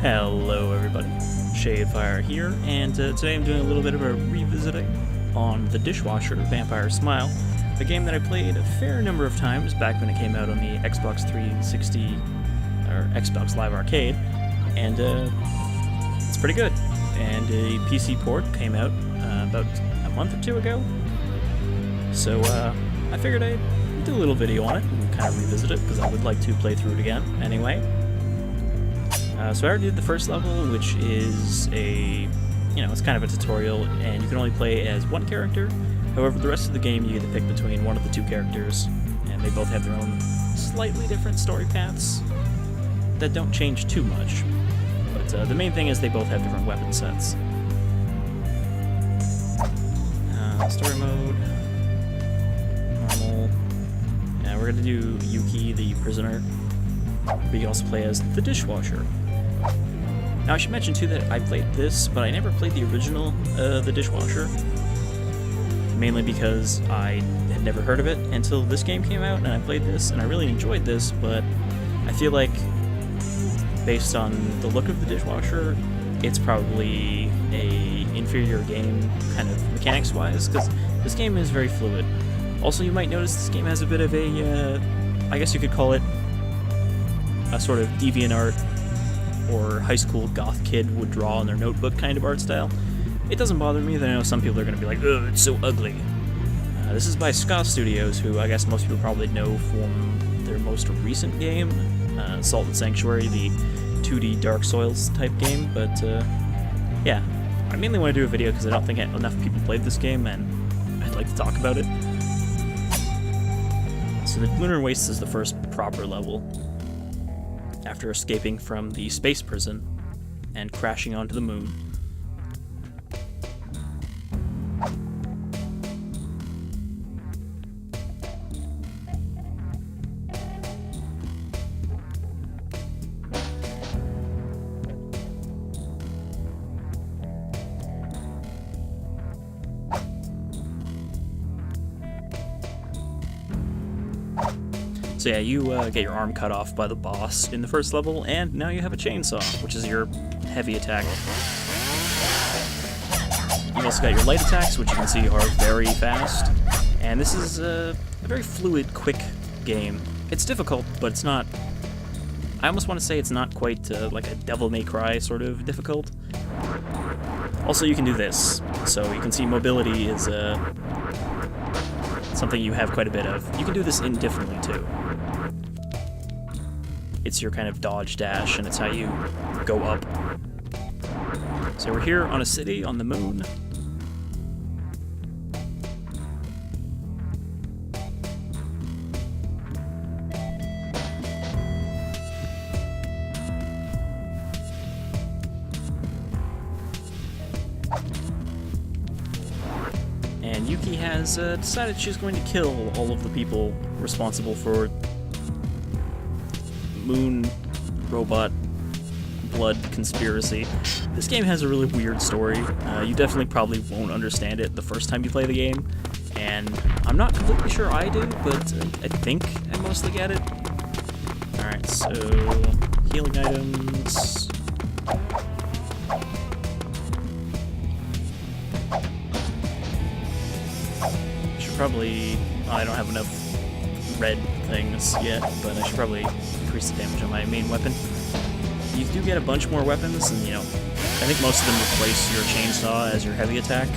Hello everybody, Shadefire here, and today I'm doing a little bit of a revisiting on the Dishwasher Vampire Smile, a game that I played a fair number of times back when it came out on the Xbox 360, or Xbox Live Arcade, and it's pretty good. And a PC port came out about a month or two ago, so I figured I'd do a little video on it and kind of revisit it, because I would like to play through it again anyway. So I already did the first level, which is it's kind of a tutorial, and you can only play as one character. However, the rest of the game you get to pick between one of the two characters, and they both have their own slightly different story paths that don't change too much. But the main thing is they both have different weapon sets. Story mode, normal. Yeah, we're gonna do Yuki, the prisoner. But you can also play as the Dishwasher. Now I should mention too that I played this, but I never played the original, the Dishwasher. Mainly because I had never heard of it until this game came out, and I played this, and I really enjoyed this, but I feel like, based on the look of the Dishwasher, it's probably a inferior game, kind of mechanics-wise, because this game is very fluid. Also, you might notice this game has a bit of a, I guess you could call it a sort of DeviantArt or high school goth kid would draw in their notebook kind of art style. It doesn't bother me, that I know some people are going to be like, ugh, it's so ugly. This is by Ska Studios, who I guess most people probably know from their most recent game, Salt and Sanctuary, the 2D Dark Souls type game, but yeah. I mainly want to do a video because I don't think enough people played this game, and I'd like to talk about it. So the Lunar Waste is the first proper level, after escaping from the space prison and crashing onto the moon. So yeah, you get your arm cut off by the boss in the first level, and now you have a chainsaw, which is your heavy attack. You've also got your light attacks, which you can see are very fast, and this is a very fluid, quick game. It's difficult, but it's not... I almost want to say it's not quite like a Devil May Cry sort of difficult. Also, you can do this, so you can see mobility is something you have quite a bit of. You can do this indifferently, too. It's your kind of dodge dash, and it's how you go up. So we're here on a city on the moon. And Yuki has decided she's going to kill all of the people responsible for moon robot blood conspiracy. This game has a really weird story. You definitely probably won't understand it the first time you play the game, and I'm not completely sure I do, but I think I mostly get it. Alright, so healing items. I should probably... I don't have enough red things yet, but I should probably increase the damage on my main weapon. You do get a bunch more weapons, and I think most of them replace your chainsaw as your heavy attack,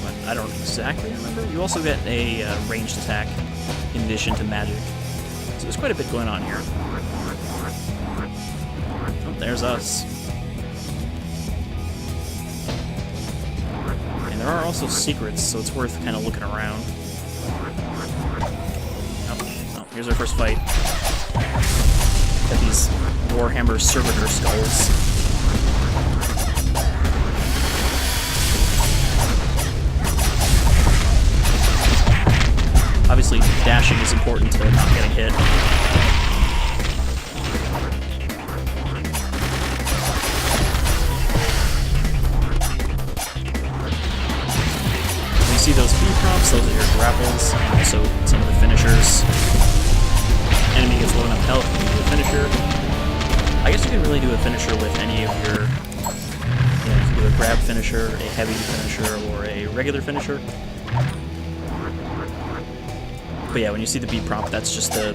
but I don't exactly remember. You also get a ranged attack in addition to magic, so there's quite a bit going on here. Oh, there's us. And there are also secrets, so it's worth kind of looking around. Here's our first fight. Got these Warhammer Servitor skulls. Obviously, dashing is important to not getting hit. When you see those B prompts, those are your grapples, and also some of the finishers. Enemy gets low enough health to do the finisher. I guess you can really do a finisher with any of your... You can do a grab finisher, a heavy finisher, or a regular finisher. But yeah, when you see the B prompt, that's just a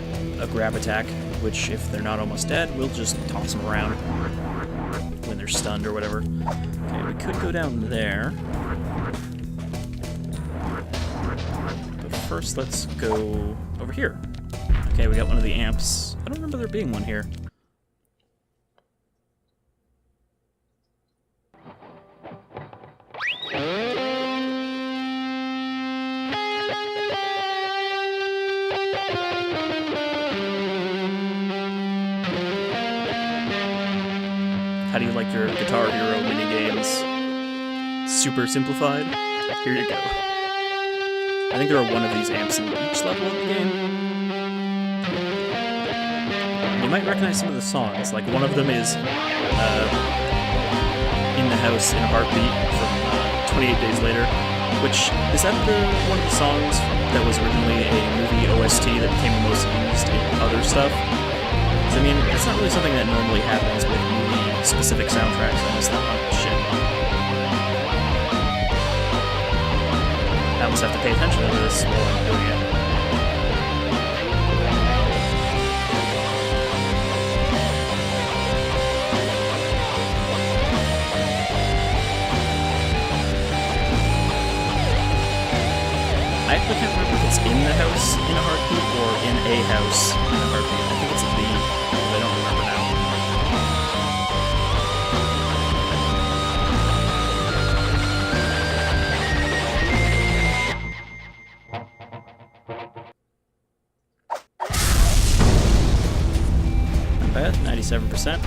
grab attack, which if they're not almost dead, we'll just toss them around when they're stunned or whatever. Okay, we could go down there. But first, let's go over here. Okay, we got one of the amps. I don't remember there being one here. How do you like your Guitar Hero minigames? Super simplified? Here you go. I think there are one of these amps in each level of the game. You might recognize some of the songs, like one of them is In the House in a Heartbeat from 28 Days Later, which, is that one of the songs that was originally a movie OST that became the most used in other stuff? I mean, it's not really something that normally happens with movie-specific soundtracks, I just thought, oh, shit. I almost have to pay attention to this while I'm doing it. I actually can't remember if it's in the house in a heartbeat or in a house in a heartbeat. I think it's the, but I don't remember now. Not bad, 97%.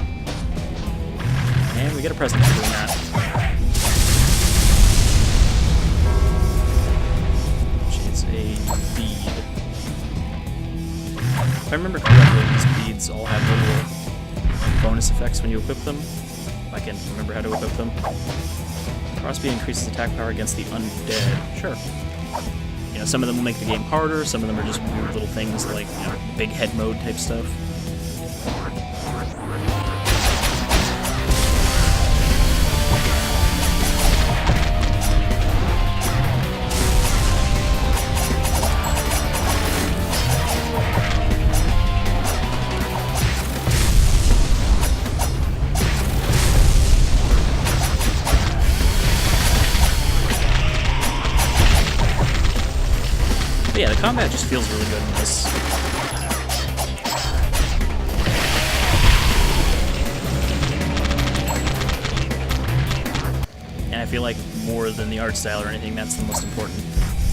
And we get a present for doing that. If I remember correctly, these beads all have little bonus effects when you equip them. If I can remember how to equip them. Crossbeam increases attack power against the undead. Sure. You know, some of them will make the game harder, some of them are just weird little things like, you know, big head mode type stuff. Yeah, the combat just feels really good in this. And I feel like more than the art style or anything, that's the most important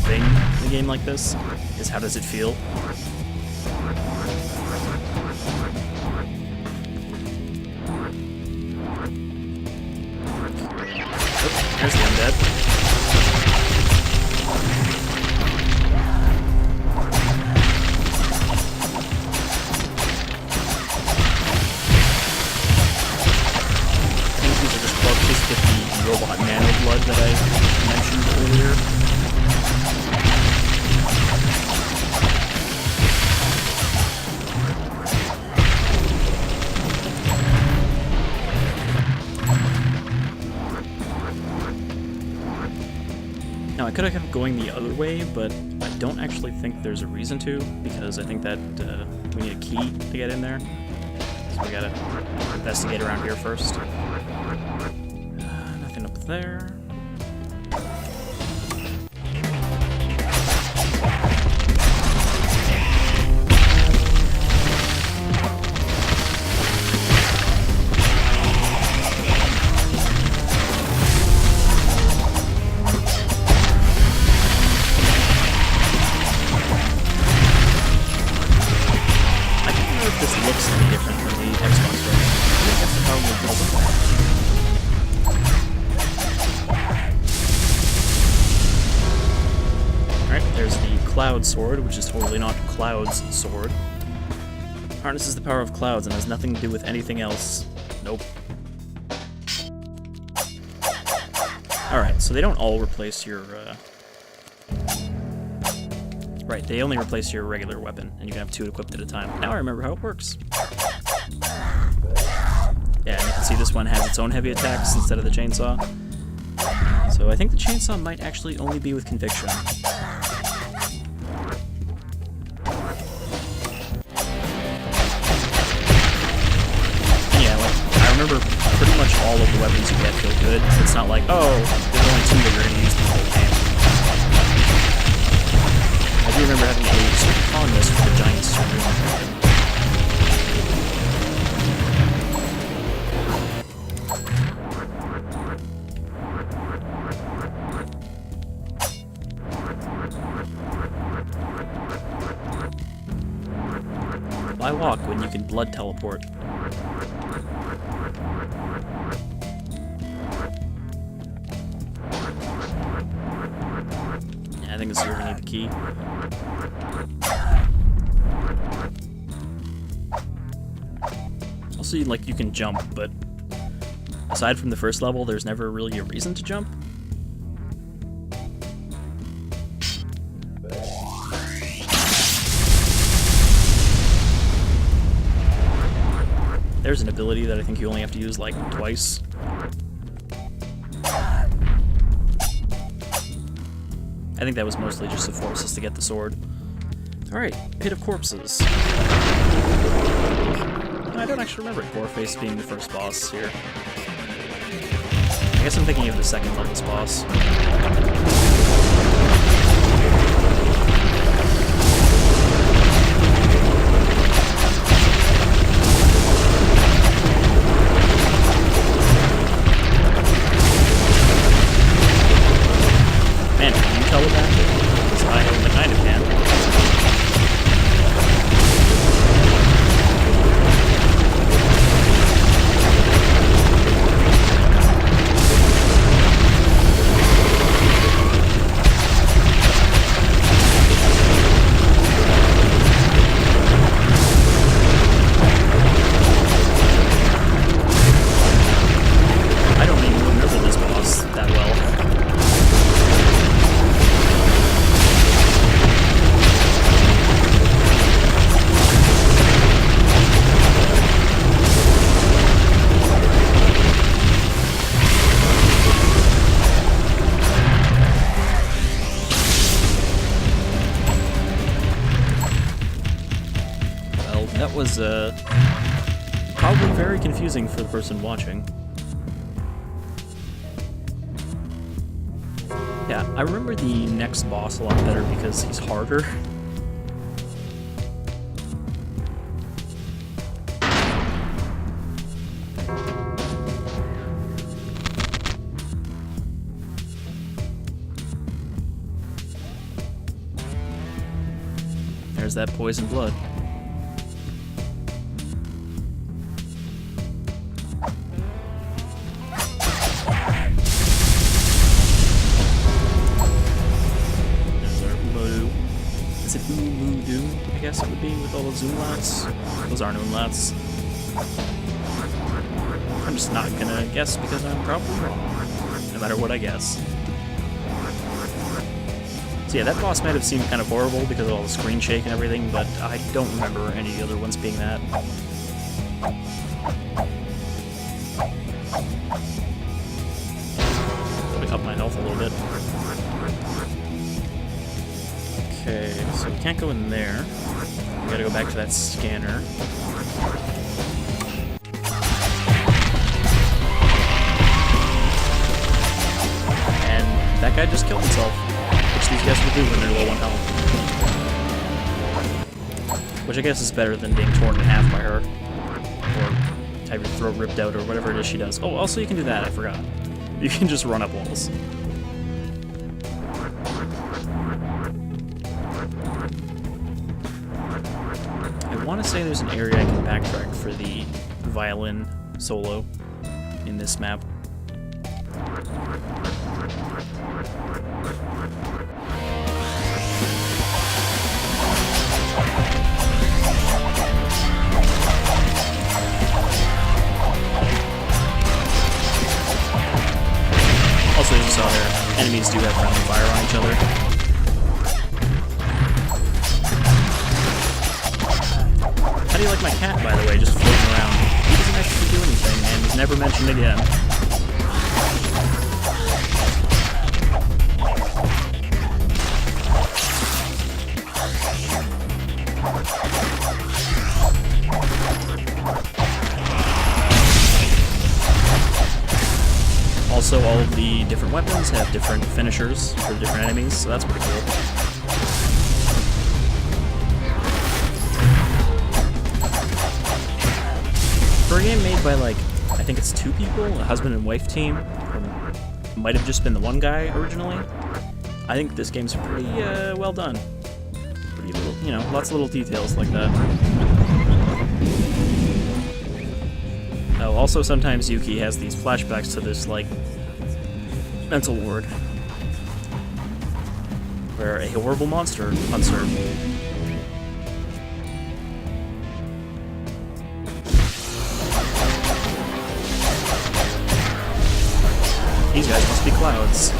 thing in a game like this, is how does it feel? Oh, there's the undead. Robot nano blood that I mentioned earlier. Now I could have kept going the other way, but I don't actually think there's a reason to, because I think that we need a key to get in there. So we gotta investigate around here first. Up there. I don't know if this looks any different from the Xbox version. I think that's the problem with Golden. There's the Cloud Sword, which is totally not Cloud's sword. Harnesses the power of clouds and has nothing to do with anything else. Nope. Alright, so they don't all replace your, Right, they only replace your regular weapon, and you can have two equipped at a time. Now I remember how it works. this one has its own heavy attacks instead of the chainsaw. So I think the chainsaw might actually only be with conviction. I remember pretty much all of the weapons you get feel good. It's not like, oh, there's only 2 that you're going to use the whole game. I do remember having a certain fondness for the giant sword. Why walk when you can blood teleport? I think this is where we need the key. Also, like, you can jump, but aside from the first level, there's never really a reason to jump. There's an ability that I think you only have to use, like, twice. I think that was mostly just to force us to get the sword. Alright, Pit of Corpses. I don't actually remember Goreface being the first boss here. I guess I'm thinking of the second level's boss. That was probably very confusing for the person watching. Yeah, I remember the next boss a lot better because he's harder. There's that poison blood. I guess it would be with all those umlauts. Those aren't umlauts. I'm just not gonna guess because I'm probably wrong, no matter what I guess. So yeah, that boss might have seemed kind of horrible because of all the screen shake and everything, but I don't remember any of the other ones being that. Probably up my health a little bit. Okay, so we can't go in there. We gotta go back to that scanner. And that guy just killed himself, which these guys will do when they're low on health. Which I guess is better than being torn in half by her. Or have your throat ripped out or whatever it is she does. Oh, also you can do that, I forgot. You can just run up walls. I want to say there's an area I can backtrack for the violin solo in this map. Also, as you saw there, enemies do have friendly fire on each other. How do you like my cat, by the way, just floating around? He doesn't actually do anything, and never mentioned again. Also, all of the different weapons have different finishers for the different enemies, so that's pretty cool. For a game made by, like, I think it's 2 people, a husband and wife team, or might have just been the one guy originally, I think this game's pretty well done. Pretty little, you know, lots of little details like that. Oh, also sometimes Yuki has these flashbacks to this, like, mental ward, where a horrible monster hunts her. These guys must be clouds.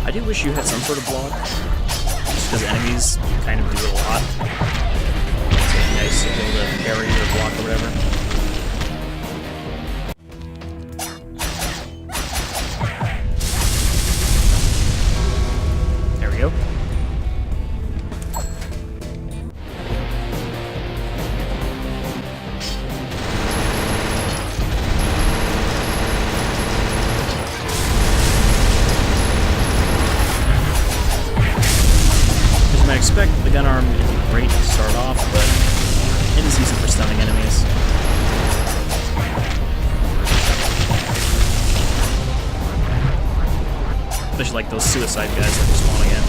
I do wish you had some sort of block, just because enemies kind of do it a lot. So it'd be nice to be able to parry or block or whatever. There we go. I expect the gun arm isn't great to start off, but it is decent for stunning enemies. Especially like those suicide guys that respawn again.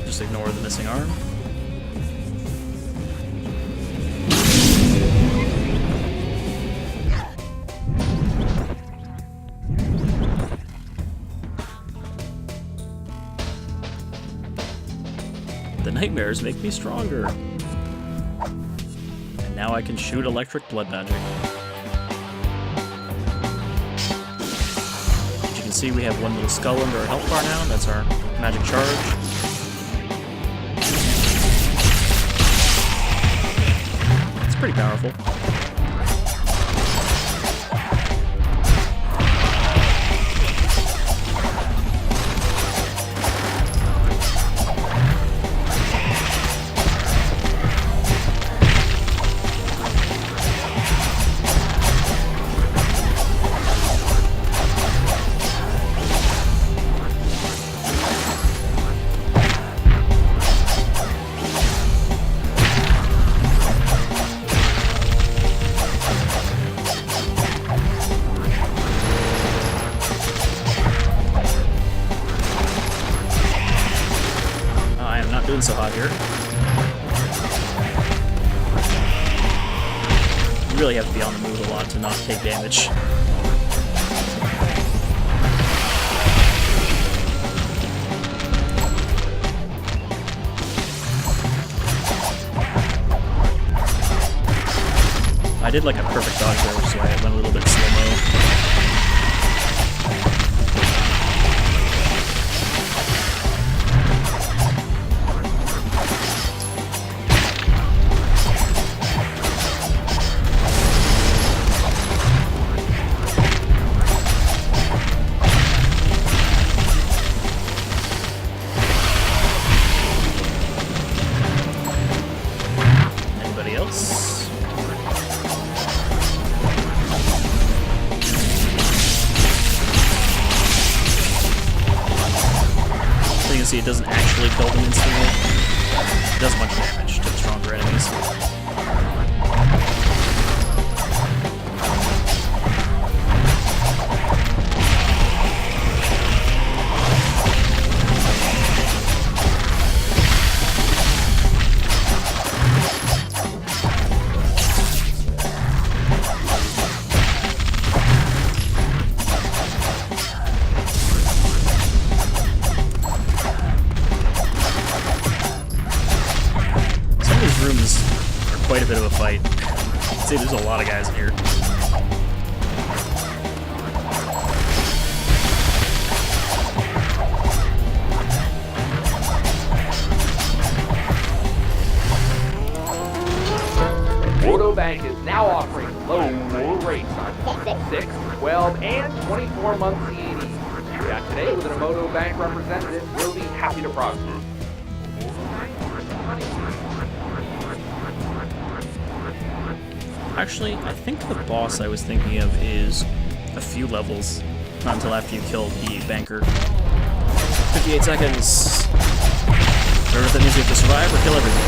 Just ignore the missing arm. The nightmares make me stronger. And now I can shoot electric blood magic. As you can see, we have one little skull under our health bar now. That's our magic charge. Pretty powerful. Doing so hot here. You really have to be on the move a lot to not take damage. I did like a perfect dodge there, so I went a little bit slow-mo. See, it doesn't actually kill them instantly. It does much damage to the stronger enemies. say there's a lot of guys in here. Moto Bank is now offering low rates on 6, 12, and 24-month CADs. Chat today with a Moto Bank representative. We'll be happy to process. Actually, I think the boss I was thinking of is a few levels, not until after you kill the banker. 58 seconds. Whatever that means, you have to survive or kill everything.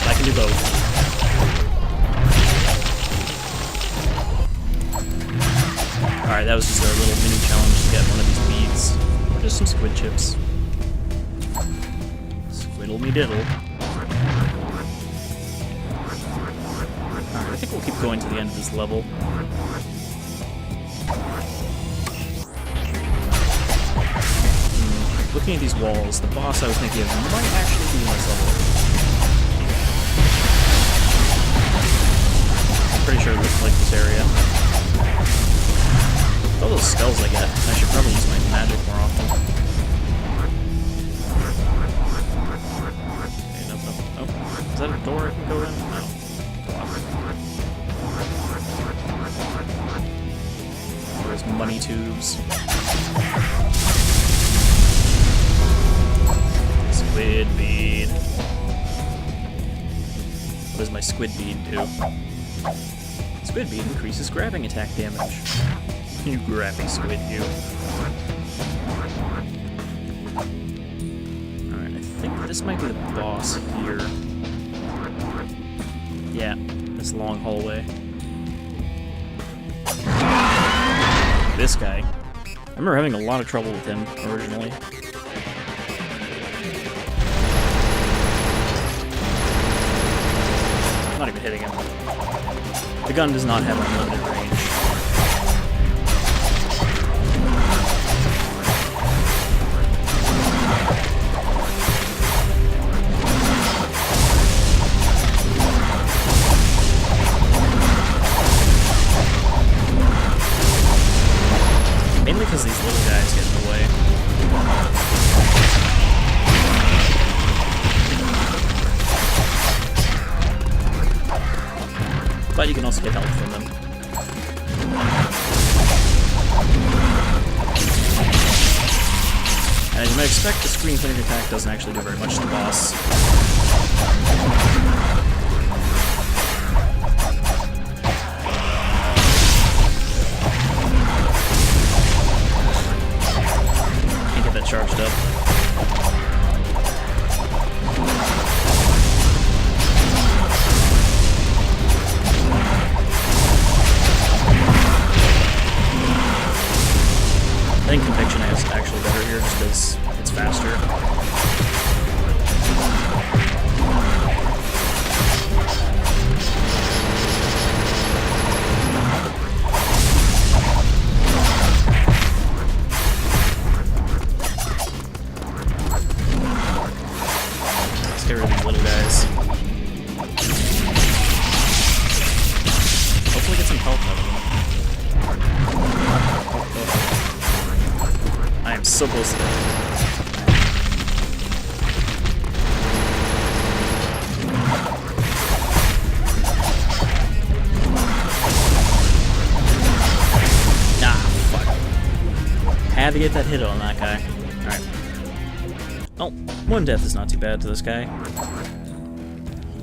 I can do both. Alright, that was just a little mini challenge to get one of these beads. Or just some squid chips. Squiddle me diddle. Alright, I think we'll keep going to the end of this level. Looking at these walls, the boss I was thinking of might actually be in this level. Pretty sure it looks like this area. All those skulls I get, I should probably use my magic more often. Okay, nope. Oh, is that a door I can go in? No. There's money tubes. Squid bead. What does my squid bead do? Squid bead increases grabbing attack damage. You grab me, squid, you. Alright, I think this might be the boss here. Yeah, this long hallway. This guy. I remember having a lot of trouble with him originally. I'm not even hitting him. The gun does not have unlimited range. Mainly because these little guys get in the way. But you can also get help from them. And as you might expect, the screen clearing attack doesn't actually do very much to the boss. Can't get that charged up. I think Conviction is actually better here just because it's faster. Let's get rid of these little guys. Hopefully get some health out of them. I am so close to that. Nah, fuck. Had to get that hit on that guy. Alright. Oh, one death is not too bad to this guy.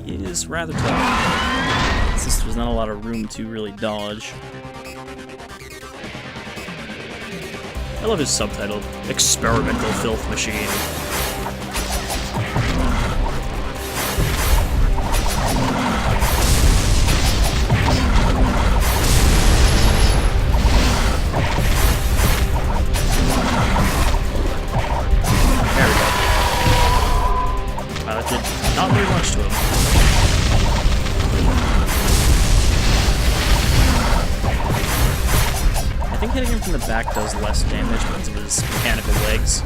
He is rather tough. Since there's not a lot of room to really dodge. I love his subtitle, Experimental Filth Machine. There we go. Wow, that did not very much to him. I think hitting him from the back does less damage because of his mechanical legs.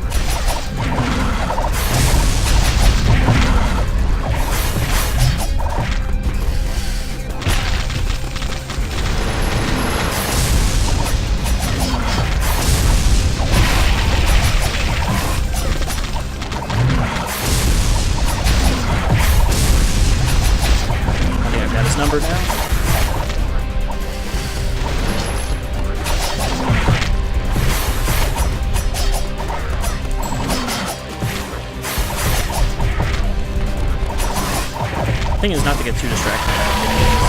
number now. The thing is not to get too distracted by minions.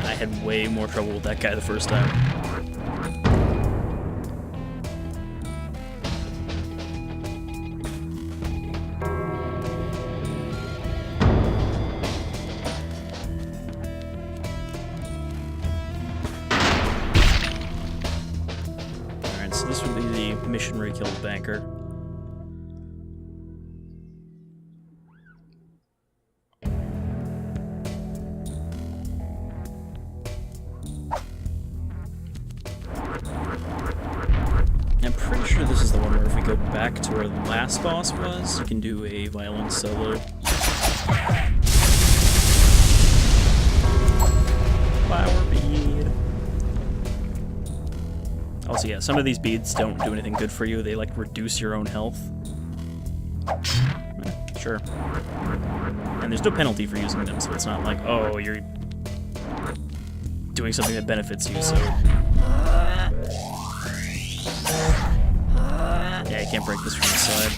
I had way more trouble with that guy the first time. So this would be the mission where he killed the banker. I'm pretty sure this is the one where if we go back to where the last boss was, you can do a violent solo. Flower bead. Also, yeah, some of these beads don't do anything good for you. They, like, reduce your own health. Sure. And there's no penalty for using them, so it's not like, oh, you're doing something that benefits you, so... Yeah, you can't break this from the side.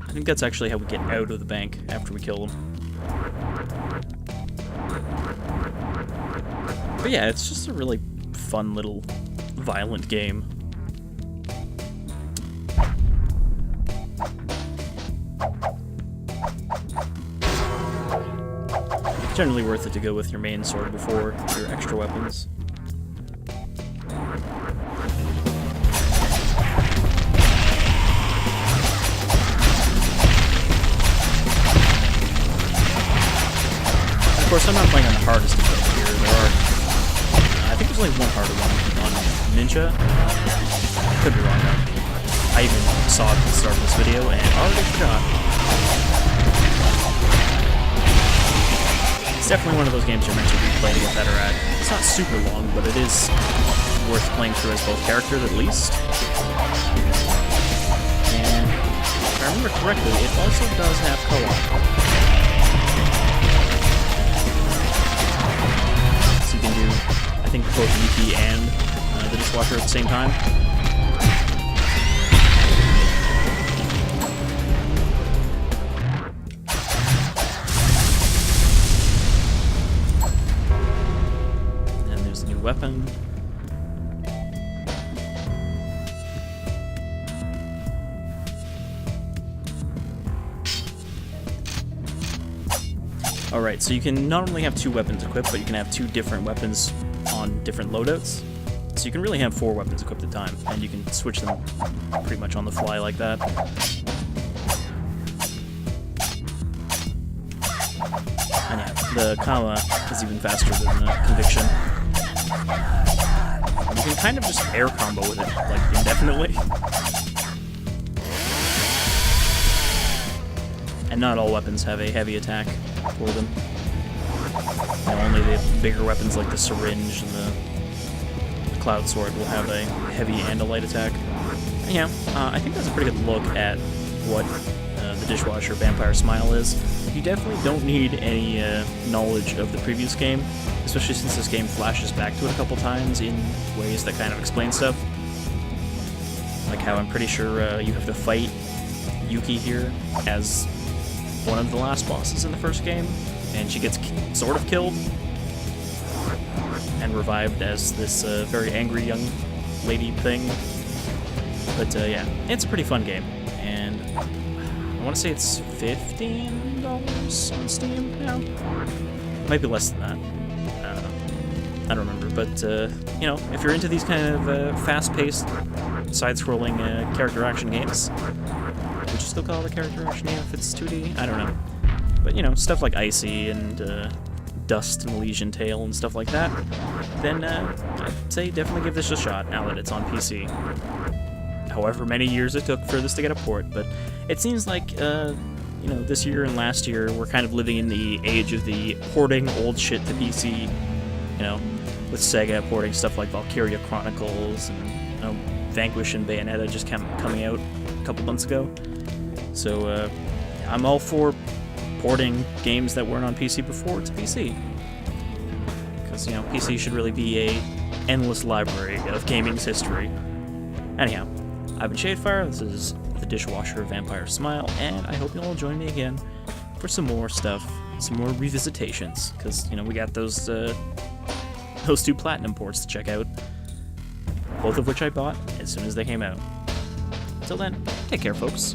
I think that's actually how we get out of the bank after we kill them. But yeah, it's just a really fun little violent game. It's generally worth it to go with your main sword before your extra weapons. Of course, I'm not playing on the hardest difficulty here. There are, I think there's only one harder one on Ninja. Could be wrong though. I even saw it at the start of this video and already forgot. It's definitely one of those games you're meant to replay to get better at. It's not super long, but it is worth playing through as both characters at least. And if I remember correctly, it also does have co-op. I think both Yuki and the Dishwasher at the same time. And there's the new weapon. Alright, so you can not only have two weapons equipped, but you can have two different weapons on different loadouts. So you can really have 4 weapons equipped at a time, and you can switch them pretty much on the fly like that. And yeah, the Kama is even faster than the Conviction. You can kind of just air combo with it, like, indefinitely. And not all weapons have a heavy attack for them. You know, only the bigger weapons like the syringe and the cloud sword will have a heavy and a light attack. And yeah, I think that's a pretty good look at what the Dishwasher Vampire Smile is. You definitely don't need any knowledge of the previous game, especially since this game flashes back to it a couple times in ways that kind of explain stuff. Like how I'm pretty sure you have to fight Yuki here as one of the last bosses in the first game, and she gets sort of killed and revived as this very angry young lady thing. But yeah, it's a pretty fun game, and I want to say it's $15 on Steam now. Might be less than that. I don't remember, but you know, if you're into these kind of fast-paced, side-scrolling character action games, would you still call it a character action game if it's 2D? I don't know. But, you know, stuff like Icy and Dust and Elysian Tale and stuff like that, then I'd say definitely give this a shot now that it's on PC. However many years it took for this to get a port, but it seems like you know, this year and last year, we're kind of living in the age of the porting old shit to PC, you know, with Sega porting stuff like Valkyria Chronicles and, you know, Vanquish and Bayonetta just coming out a couple months ago. So, I'm all for porting games that weren't on PC before to PC. Because, you know, PC should really be a endless library of gaming's history. Anyhow, I've been Shadefire, this is the Dishwasher Vampire Smile, and I hope you'll all join me again for some more stuff, some more revisitations, because, you know, we got those 2 Platinum ports to check out, both of which I bought as soon as they came out. Till then, take care, folks.